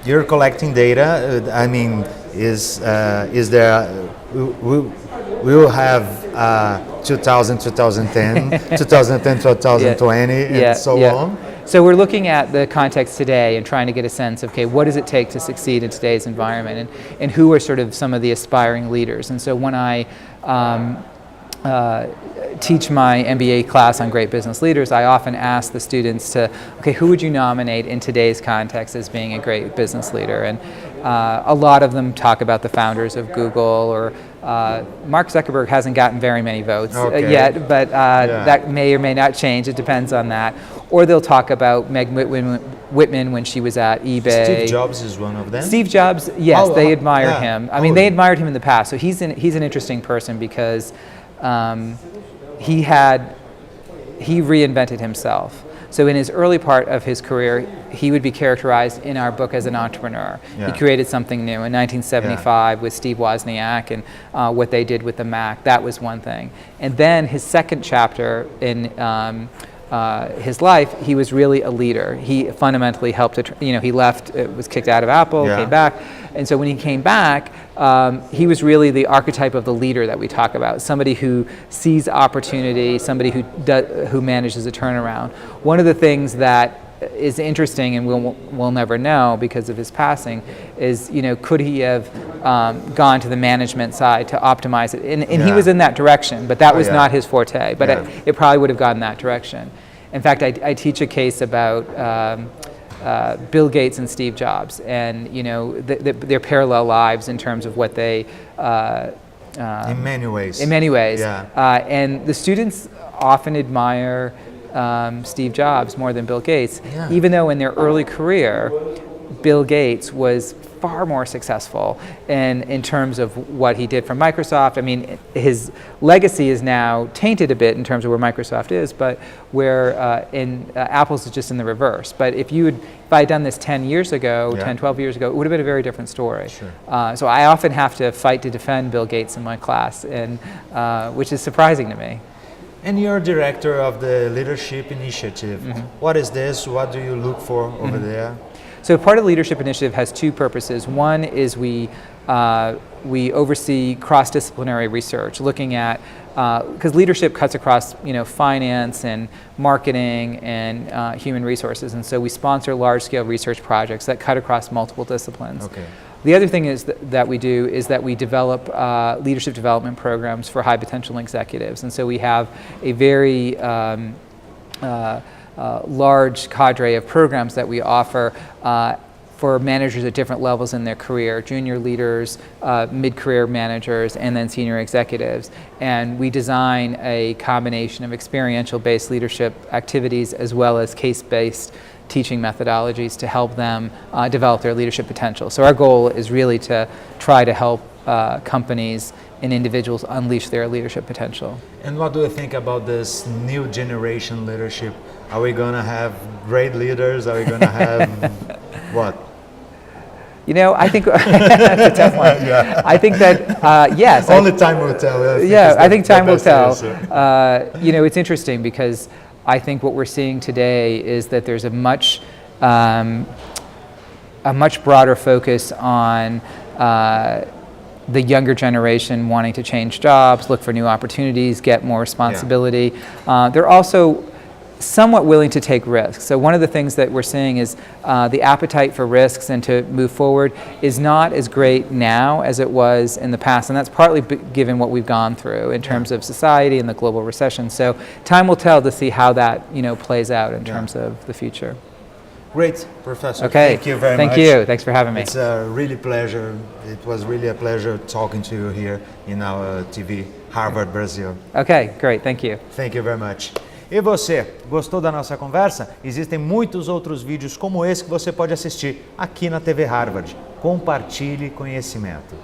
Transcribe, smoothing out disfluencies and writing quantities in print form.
you're collecting data. I mean, is there? We'll have 2000, 2010, 2010, 2020, and so on. So we're looking at the context today and trying to get a sense of, okay, what does it take to succeed in today's environment, and who are sort of some of the aspiring leaders. And so when I teach my MBA class on great business leaders, I often ask the students to, okay, who would you nominate in today's context as being a great business leader? And a lot of them talk about the founders of Google, or Mark Zuckerberg hasn't gotten very many votes yet, but that may or may not change. It depends on that. Or they'll talk about Meg Whitman when she was at eBay. Steve Jobs is one of them? Steve Jobs, yes, they admire him. I mean, they admired him in the past. So he's an interesting person because he reinvented himself. So in his early part of his career, he would be characterized in our book as an entrepreneur. He created something new. In 1975 with Steve Wozniak and what they did with the Mac, that was one thing. And then his second chapter in his life, he was really a leader. He fundamentally helped, he left, was kicked out of Apple, came back. And so when he came back, he was really the archetype of the leader that we talk about, somebody who sees opportunity, somebody who manages a turnaround. One of the things that is interesting, and we'll never know because of his passing, is, could he have gone to the management side to optimize it? And he was in that direction, but that was not his forte, but it probably would have gone that direction. In fact, I teach a case about Bill Gates and Steve Jobs, and their parallel lives in terms of what they in many ways. And the students often admire Steve Jobs more than Bill Gates, even though in their early career, Bill Gates was far more successful in terms of what he did for Microsoft. I mean, his legacy is now tainted a bit in terms of where Microsoft is, but where Apple's is just in the reverse. But if I had done this 10 years ago, 10, 12 years ago, it would have been a very different story. Sure. So I often have to fight to defend Bill Gates in my class, and which is surprising to me. And you're director of the Leadership Initiative. What is this? What do you look for over there? So part of the Leadership Initiative has two purposes. One is we oversee cross-disciplinary research, looking at, because leadership cuts across finance and marketing and human resources, and so we sponsor large-scale research projects that cut across multiple disciplines. Okay. The other thing is that we do is that we develop leadership development programs for high potential executives, and so we have a very large cadre of programs that we offer for managers at different levels in their career, junior leaders, mid-career managers, and then senior executives. And we design a combination of experiential-based leadership activities as well as case-based teaching methodologies to help them develop their leadership potential. So our goal is really to try to help companies and individuals unleash their leadership potential. And what do you think about this new generation leadership? Are we going to have great leaders? Are we going to have what? I think that's a tough one. I think that, yes. Only time will tell. I think time will tell. It's interesting because I think what we're seeing today is that there's a much broader focus on the younger generation wanting to change jobs, look for new opportunities, get more responsibility. They're also somewhat willing to take risks. So one of the things that we're seeing is the appetite for risks and to move forward is not as great now as it was in the past, and that's partly given what we've gone through in terms of society and the global recession. So time will tell to see how that plays out in terms of the future. Great, Professor. Okay. Thank you very much. Thank you. Thanks for having me. It's a really pleasure. It was really a pleasure talking to you here in our TV, Harvard Brasil. Okay, great. Thank you. Thank you very much. E você, gostou da nossa conversa? Existem muitos outros vídeos como esse que você pode assistir aqui na TV Harvard. Compartilhe conhecimento.